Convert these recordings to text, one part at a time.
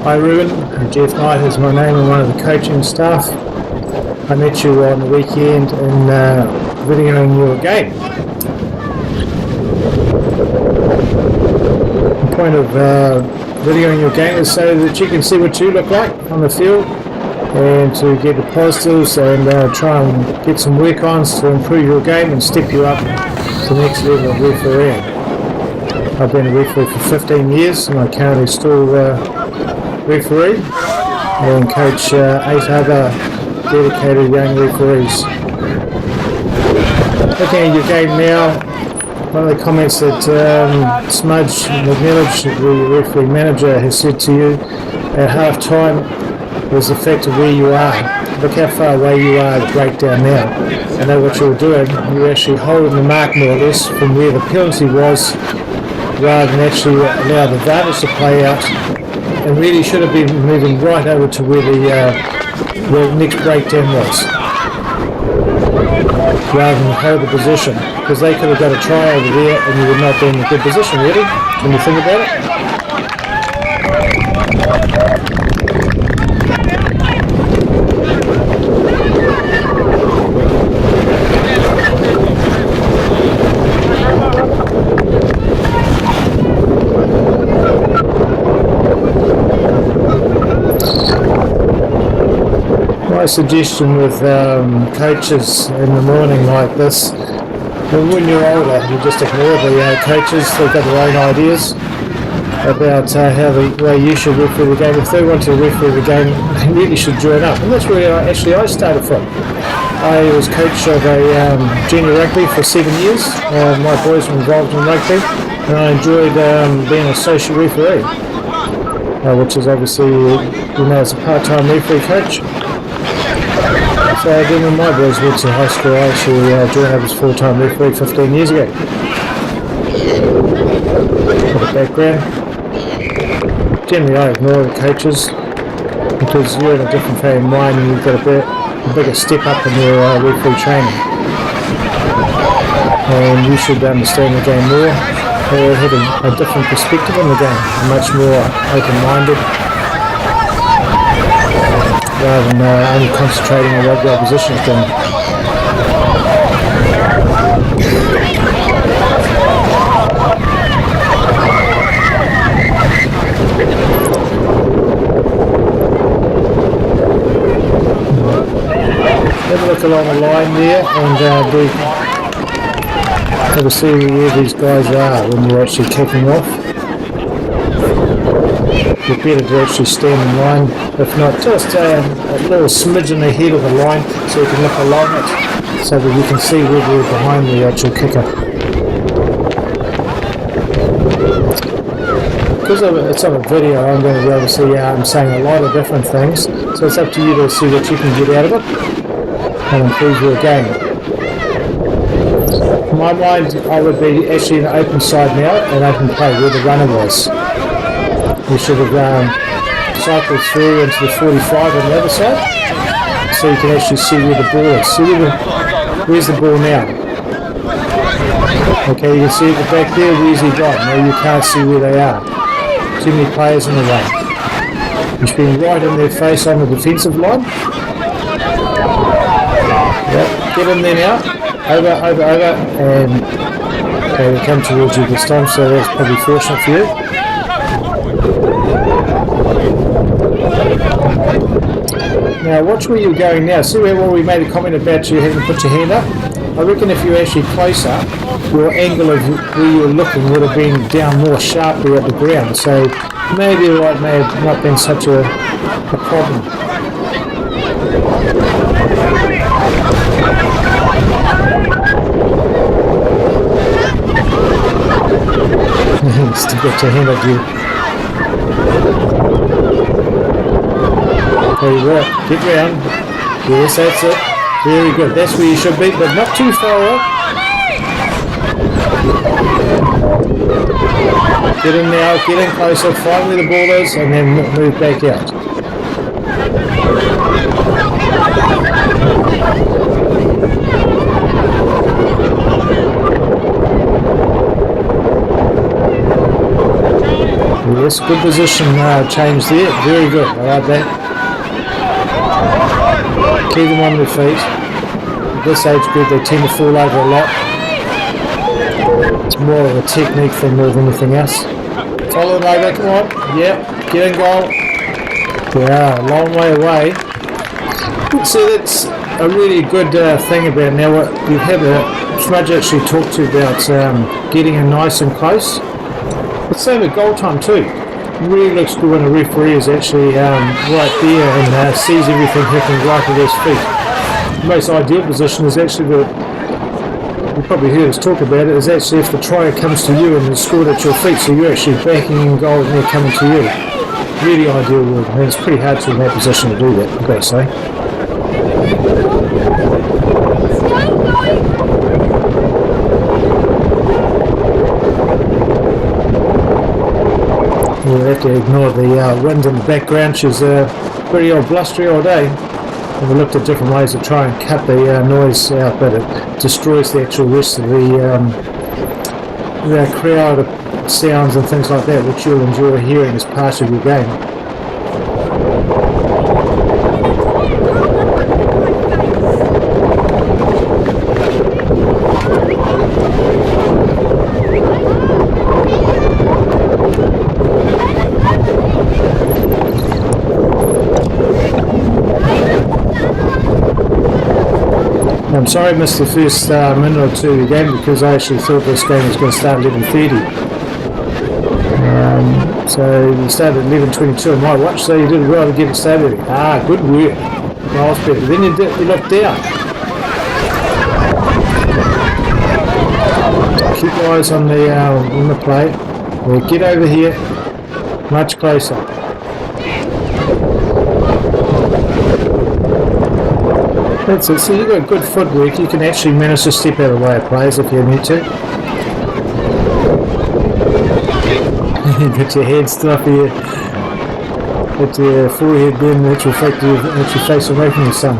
Hi Reuben, Jeff Knight is my name. I'm one of the coaching staff. I met you on the weekend in videoing your game. The point of videoing your game is so that you can see what you look like on the field and to get the positives and try and get some work-ons to improve your game and step you up to the next level of refereeing. I've been a referee for 15 years and I currently still referee and coach 8 other dedicated young referees. Looking at your game now, one of the comments that Smudge McNeilage, the referee manager, has said to you at half time was the fact of where you are. Look how far away you are at the breakdown now. I know what you were doing. You were actually holding the mark more or less from where the penalty was rather than actually allow the advantage to play out, and really should have been moving right over to where the next breakdown was rather than hold the position, because they could have got a try over there and you would not be in a good position really when you think about it. My suggestion with coaches in the morning like this, when you're older, you just ignore the coaches. They've got their own ideas about how the way you should referee the game. If they want to referee the game, they really should join up. And that's where I started from. I was coach of a junior rugby for 7 years. My boys were involved in rugby, and I enjoyed being an associate referee, which is obviously, as a part-time referee coach. So then when my boys went to high school, I actually joined up as full-time referee 15 years ago. For the background, generally I ignore the coaches because you're in a different frame of mind and you've got a bigger step up in your referee training. And you should understand the game more, or have a different perspective on the game, much more open-minded, rather than only concentrating on what the opposition is doing. Have a look along the line there and have a see where these guys are when you're actually kicking off. You're better to actually stand in line, if not just a little smidgen ahead of the line so you can look along it so that you can see whether you're behind the actual kicker. Because it's on a video, I'm going to be able to see I'm saying a lot of different things, so it's up to you to see what you can get out of it and improve your game. In my mind, I would be actually in the open side now, an open play where the runner was. You should have cycled through into the 45 on the other side, so you can actually see where the ball is. See where's the ball now? Okay, you can see at the back there, where's he gone? Now you can't see where they are. Too many players in the way. You should be right in their face on the defensive line. Yep, get in there now. Over, and okay, they come towards you this time, so that's probably fortunate for you. Now watch where you're going now. See where we made a comment about you having to put your hand up? I reckon if you're actually closer, your angle of where you're looking would have been down more sharply at the ground. So maybe it may have not been such a problem. Still got your hand up you. There you go. Get round. Yes, that's it. Very good. That's where you should be, but not too far off. Get in now, get in closer, find where the ball is, and then move back out. that's a good position change there. Very good. I like that. Keep them on their feet. At this age group, they tend to fall over a lot. It's more of a technique thing more than anything else. Follow them over. Come on. Yep. Get in goal. Yeah, a long way away. So that's a really good thing about now. What you've had Smudge actually talked to about getting in nice and close. But same at goal time too. It really looks good when a referee is actually right there and sees everything happening right at his feet. The most ideal position is actually you probably heard us talk about it, is actually if the try comes to you and is scored at your feet, so you're actually backing in goal and they're coming to you. Really ideal work. I mean, it's pretty hard to in that position to do that, I've got to say. We'll have to ignore the wind in the background. She's pretty old blustery all day. And we looked at different ways to try and cut the noise out, but it destroys the actual rest of the crowd sounds and things like that, which you'll enjoy hearing as part of your game. I'm sorry I missed the first minute or two of the game because I actually thought this game was going to start at 11:30. So you started at 11:22 on my watch, so you did well to get it started. Good work. Miles better. Then you looked down. Keep your eyes on the play. We'll get over here much closer. That's it. So you've got good footwork. You can actually manage to step out of the way of players if you need to. Get your head still up here. Get your forehead then, which will affect you as you face away from the sun.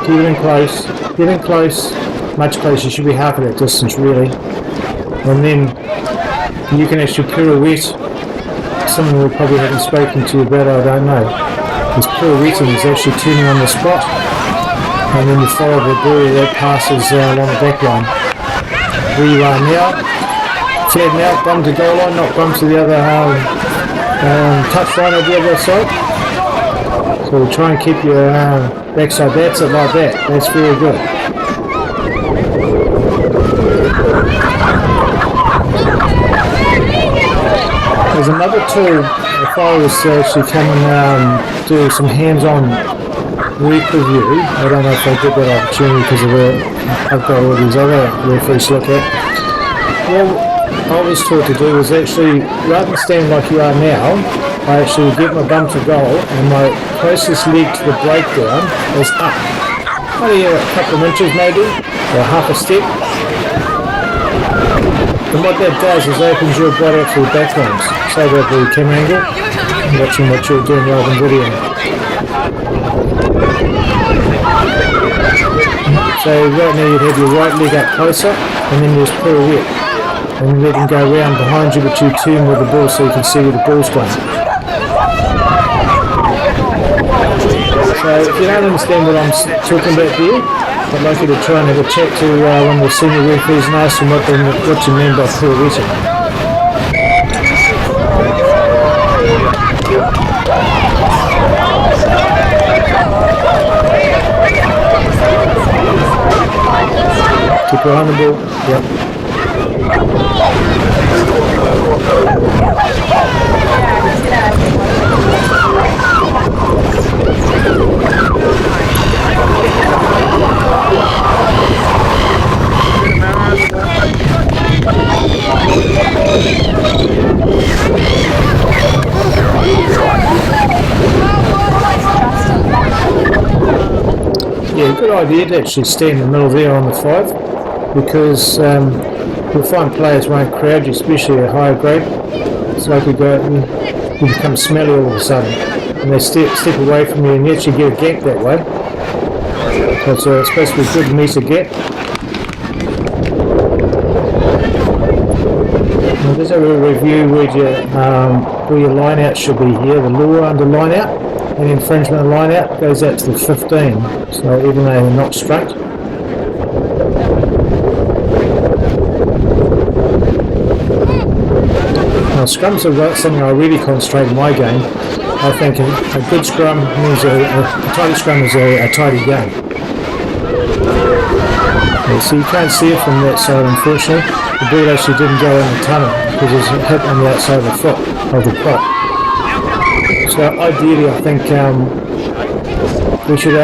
Get in close. Get in close. Much closer. You should be half of that distance really. And then you can actually pirouette. Something we probably haven't spoken to you about, I don't know. This pirouetting is actually turning on the spot, and then you follow the ball that passes along the back line. Where you are now, flatten out, bum to goal line, not bum to the other touch line on the other side. So we'll try and keep your backside, that's it like that, that's very good. There's another tool, if I was to actually come and do some hands-on work with you, I don't know if I'll get that opportunity because I've got all these other referees to look at. What I was taught to do was actually, rather than stand like you are now, I actually get my bum to goal and my closest leg to the breakdown is up. Only a couple of inches maybe, or half a step. And what that does is opens your body up to the backgrounds. So that the camera angle, watching what you're doing rather than video. So right now you'd have your right leg up closer, and then there's pirouette. And let them go around behind you, but you turn with the ball so you can see where the ball's going. So if you don't understand what I'm talking about here, I'd like you to try and have a chat to one of the senior referees and ask them what you mean by pirouetting. Keep your eye on the ball. Yep. Yeah, good idea to actually stay in the middle there on the 5, because you'll find players won't crowd you, especially at higher grade. It's like you become smelly all of a sudden, and they step away from you, and you actually get a gap that way. So it's supposed to be a good meter gap. stage, where your line out should be here, the lure under line out, and the infringement line out goes out to the 15. So even though they're not straight. Now, scrums are something I really concentrate in my game. I think a good scrum means a tidy scrum is a tidy game. Yeah, so you can't see it from that side, unfortunately. The ball actually didn't go in the tunnel because it was hit on the outside of the foot of the prop. So ideally, I think we should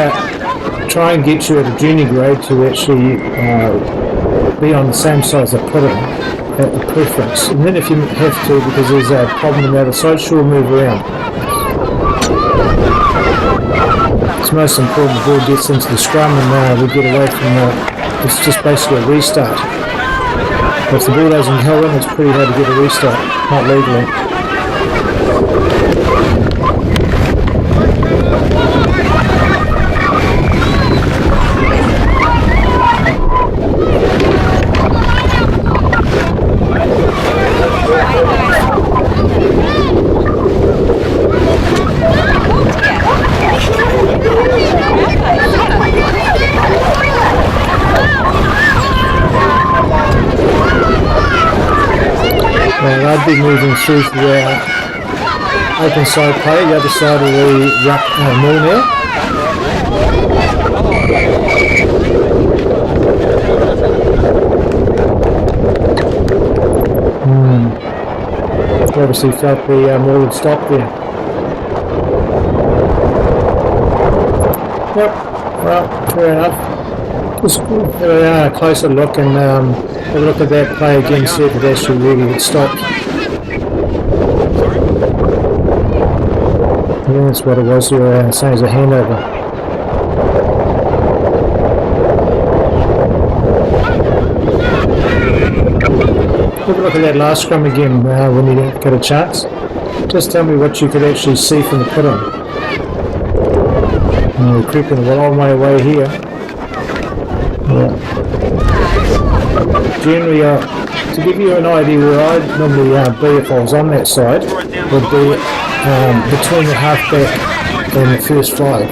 try and get you at a junior grade to actually be on the same side as the pudding at the preference. And then if you have to, because there's a problem on the other side, sure, move around. It's most important the ball gets into the scrum and we get away from it's just basically a restart. If the ball doesn't go in, it's pretty hard to get a restart, not legally. I'd be moving through to the open side play, the other side of the mill now. Obviously felt the mill would stop there. Yep, well, fair enough. Just have a closer look and have a look at that play again, see if it actually really had stopped. I think that's what it was, you were saying as a handover. Have a look at that last scrum again when you get a chance. Just tell me what you could actually see from the put on. We're creeping a long way away here. Yeah. Generally, to give you an idea where I'd normally be if I was on that side, would be between the halfback and the first five.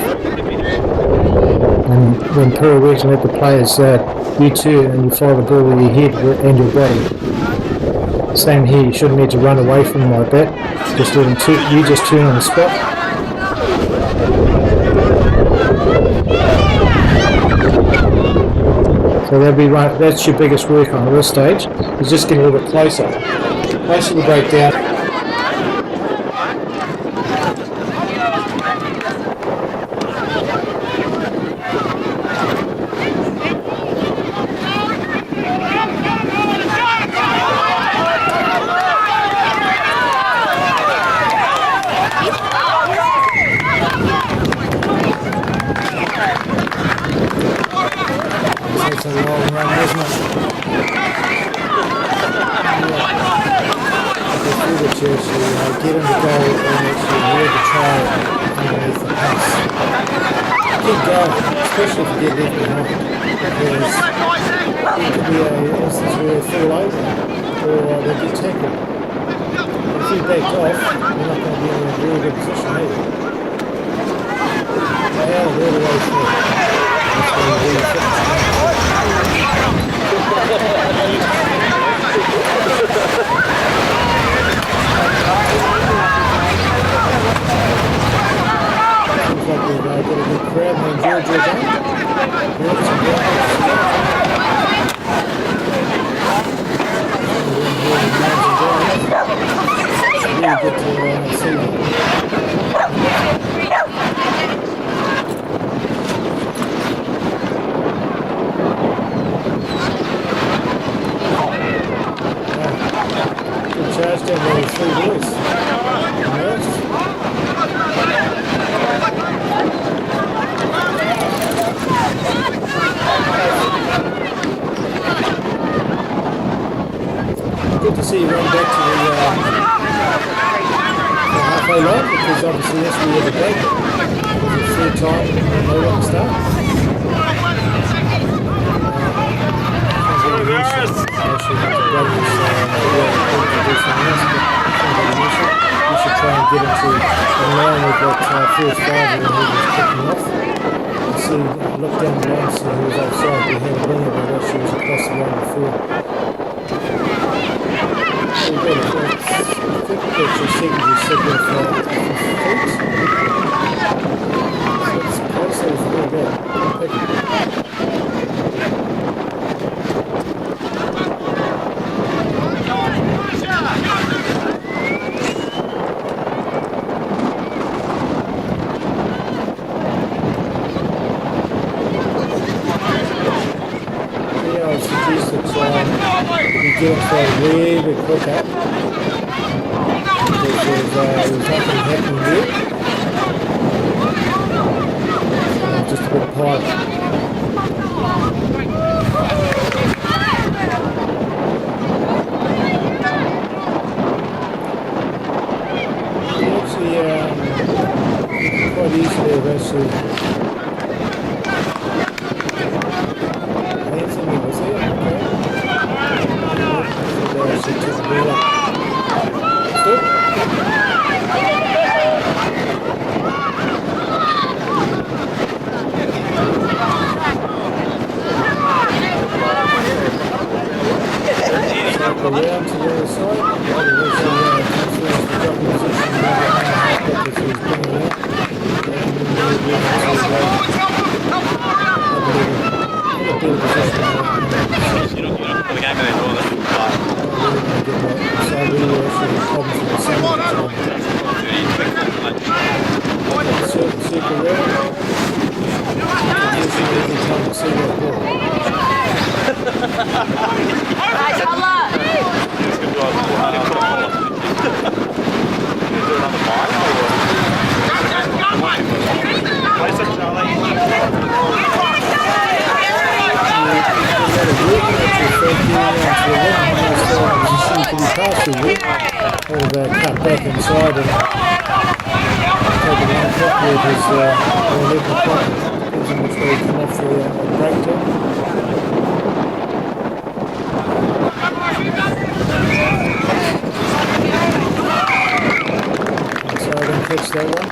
And when pirouetting let the players you turn and you follow the ball with your head and your body. Same here, you shouldn't need to run away from them like that. Just let them you just turn on the spot. So that's your biggest work on this stage, is just getting a little bit closer. Most of the breakdown. It's a long run, isn't it? The church, get him to go and actually really try underneath the pass. Keep going, especially if you get left behind, because it could be an instance where they fall over or they get tackled. If you backed off, you're not going to be in a really good position either. They are all the way through. That's why you really fit. Seems like we've got a good crowd in Georgia again. Really good to see them. Charged down there with 3 boys. Good to see you run back to the halfway line, because obviously that's where you're the break. It's the third time and they want to start. Actually have to break this get into in line with that first driver when he was kicking off. You see, look down the line, see who was outside. We had a winger, but actually was across the line before. So we've got I think that's your secondary signal for feet. So it's close, so it's really good. Thank you. You get it for a really quick up because there's nothing happening there. Just a bit of pipe. Actually, quite easily have actually Anthony was here, okay. She took the ball up. Good. So around to the other side. All cut back inside and take it down properly with his level point. Depends on which way he come off the breakdown. So I didn't catch that one.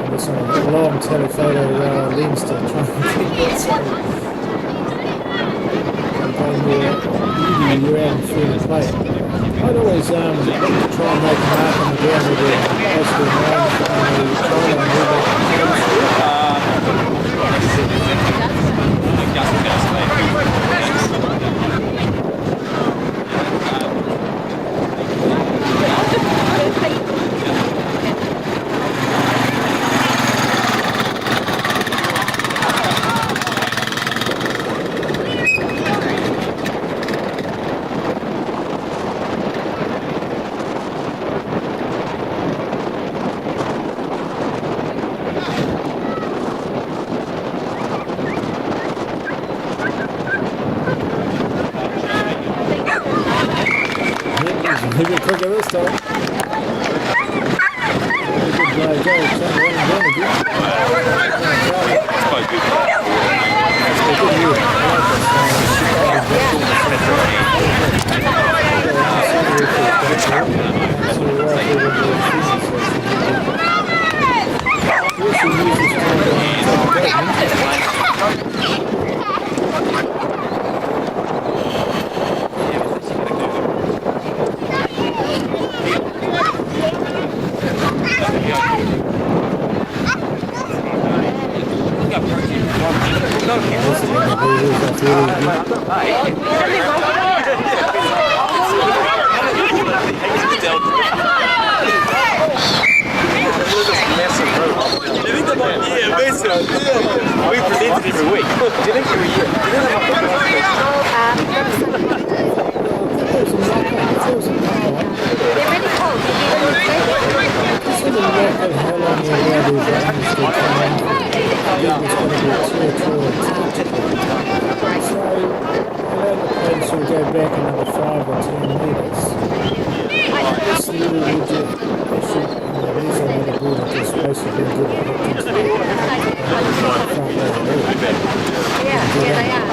And it's on a long telephoto lens to try and keep that you're out through the plate. I'd always try and make a mark on the ground with a basically line on the trial and move maybe quicker this time. We present it every week. Did it every year? They're really cold. So we go back another 5 or 10 metres. This little widget, actually, these are another board that is supposed to be good at hooked into the front leg. Yeah, they are.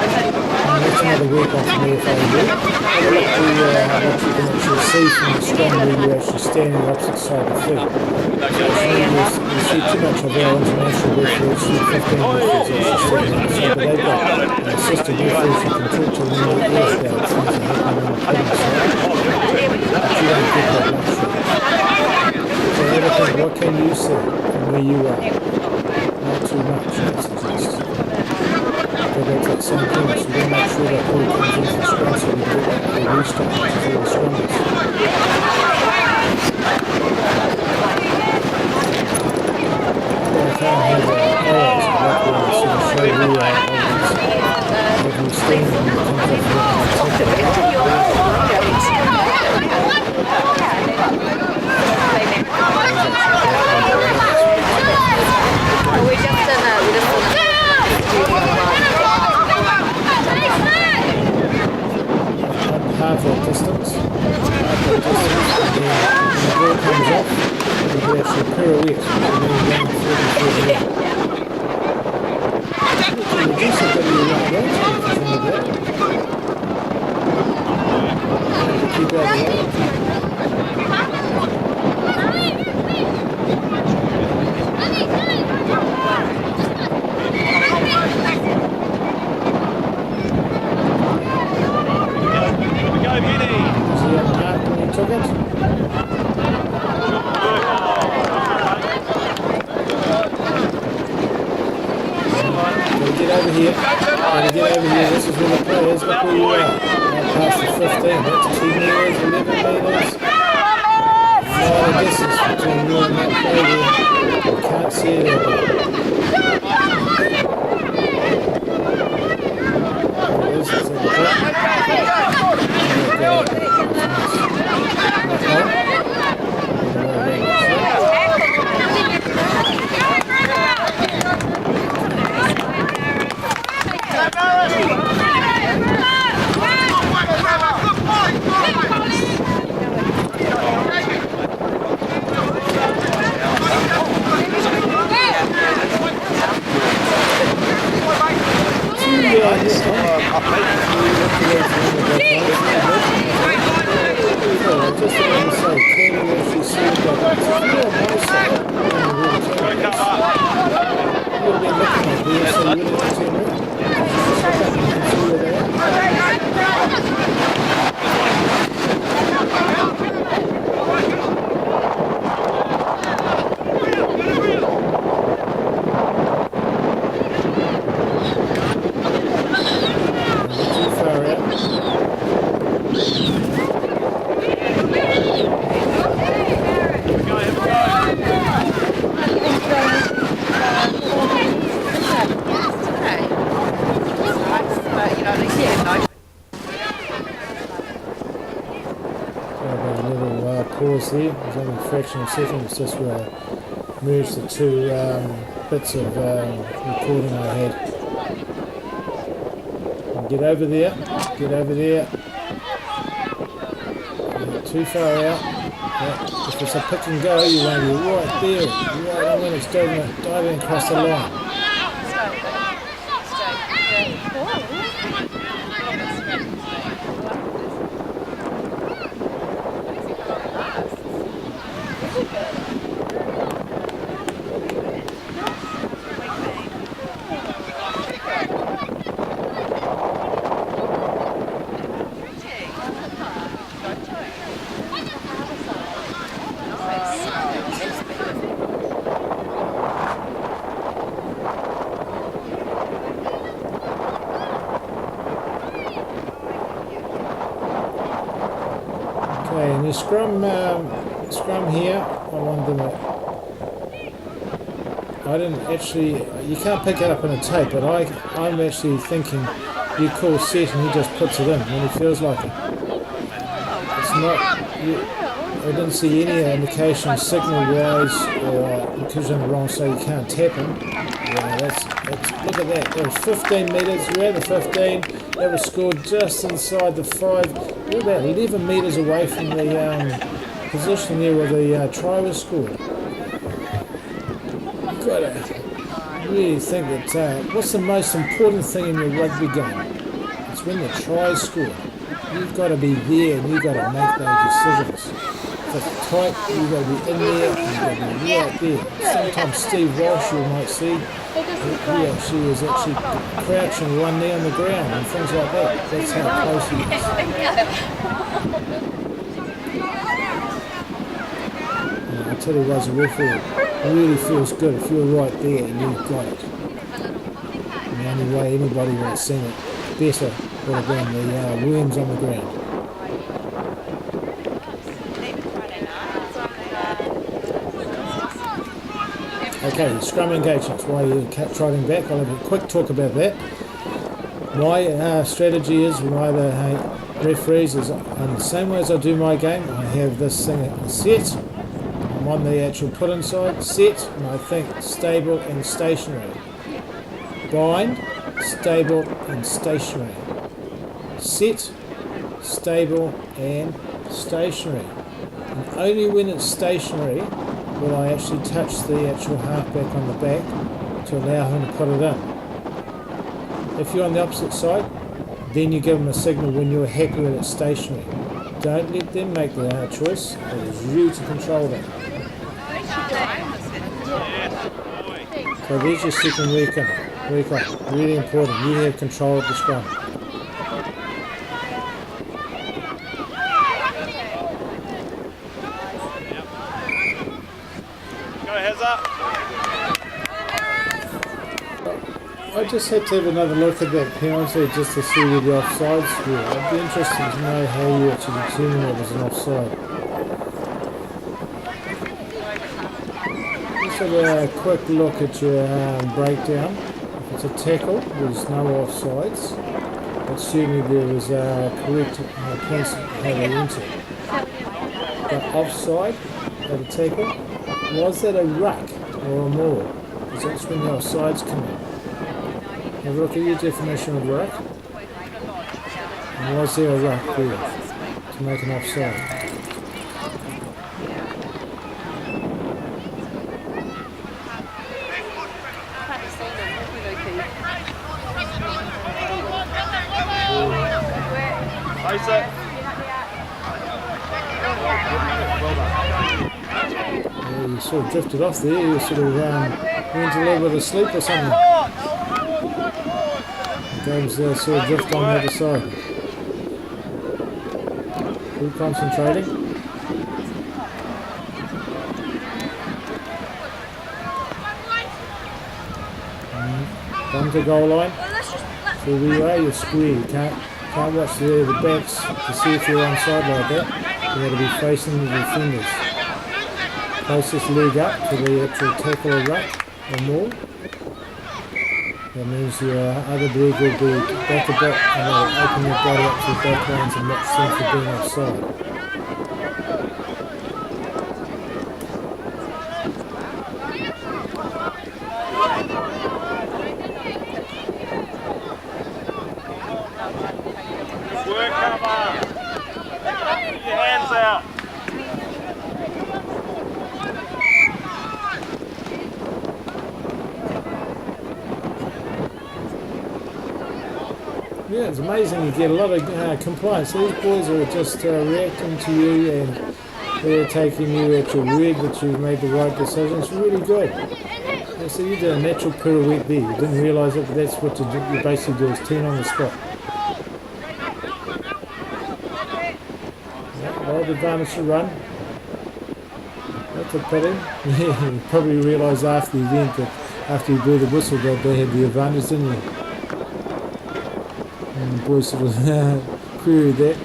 another week off from the FAU. Have a look to what you can actually see from the scrum where you're actually standing opposite side of the field. You see too much of our international referees, 15 referees actually sitting on the side, but they've got assistant referees you can talk to when you're ears about things that happen on the putting side. But you don't get that luxury. So have a think, what can you see from where you are? Not too much, I suggest. So that's that same thing, so you make sure that ball comes in for scrum so we get that ball restart, which is all the scrummers. I can't have arrows of what we want to sort of show you when you stand and it comes off the half that distance, and then when the ball comes off, you can actually pirouette, and then you run 40 feet. You can reduce a bit of your right range if you think of that. And keep out of the way. Was he on the mark when he took it? Gotta get over here. Gotta get over here. This is where the play is. Look where you are. Now past the 15. That's 10 metres, 11 metres. Far the distance between you and that play there. You can't see it over there. There it is. It's at the top. Pause there. There's only a fraction of a second. It's just where I merged the two bits of recording I had. And get over there. Get over there. Not too far out. Yeah. If it's a pick and go, you want to be right there. Right when it's diving across the line. Okay, and your scrum here, I wanted to, I didn't actually, you can't pick it up on a tape, but I'm actually thinking you call set and he just puts it in when he feels like it. It's not, I didn't see any indication signal-wise or because you're in the wrong side you can't tap him. Yeah, that's look at that. That was 15 metres, you're at the 15, that was scored just inside the 5. We're about 11 metres away from the position there where the try was scored. You've got to really think that what's the most important thing in your rugby game? It's it's when the try scored. You've got to be there and you've got to make those decisions. If it's tight, you've got to be in there and you've got to be right there. Sometimes Steve Walsh, you might see, he actually is actually crouching one knee on the ground and things like that. That's how close he is. And I tell you what, as a referee, it really feels good if you're right there and you've got it. And the only way anybody would have seen it better would have been the worms on the ground. Okay, scrum engagements. While you're trotting back, I'll have a quick talk about that. My strategy is with my referees is in the same way as I do my game. I have this thing set. I'm on the actual put inside, set, and I think stable and stationary. Bind, stable and stationary. Set, stable and stationary. And only when it's stationary will I actually touch the actual halfback on the back to allow him to put it in. If you're on the opposite side, then you give them a signal when you're happy with it stationary. Don't let them make the choice. It is you to control that. So there's your second recon. Really important. You have control of the scrum. I just had to have another look at that penalty just to see where the offsides were. It'd be interesting to know how you actually determine it was an offside. Let's have a quick look at your breakdown. If it's a tackle, there's no offsides, but certainly there was correct points how they entered. But offside at a tackle, was that a ruck or a maul? Because that's when the offsides come in. Have a look at your definition of ruck. And was there a ruck there to make an offside? Yeah, you sort of drifted off there. You sort of went a little bit of sleep or something. Game's sort of drift on the other side. Keep concentrating. Come to goal line. So where you are, you're square. You can't watch the backs to see if you're onside like that. You got to be facing the defenders. Closest leg up to the actual tackle or ruck or maul. That means your other leg will be back a bit and it'll open your body up to the back lines and watch them for being offside. Work, come on. Put your hands out. Yeah, it's amazing. You get a lot of complaints. These boys are just reacting to you and they're taking you at your word that you've made the right decision. It's really good. Yeah, so you did a natural pirouette there. You didn't realise it, but that's what you basically do is turn on the spot. Yeah, well, the advantage to run. That's a pity. Yeah, you probably realised after the event that after you blew the whistle that they had the advantage, didn't you? And the boys sort of queried that.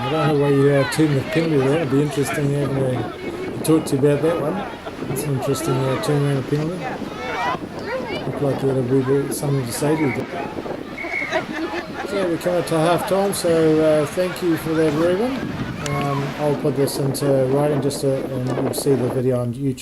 I don't know why you tune the penalty there. It'd be interesting having to talk to you about that one. It's an interesting turn around a penalty. Looked like you had a wee bit something to say to you. So we're coming to half time, so thank you for that, Reuben. I'll put this into writing and you'll see the video on YouTube.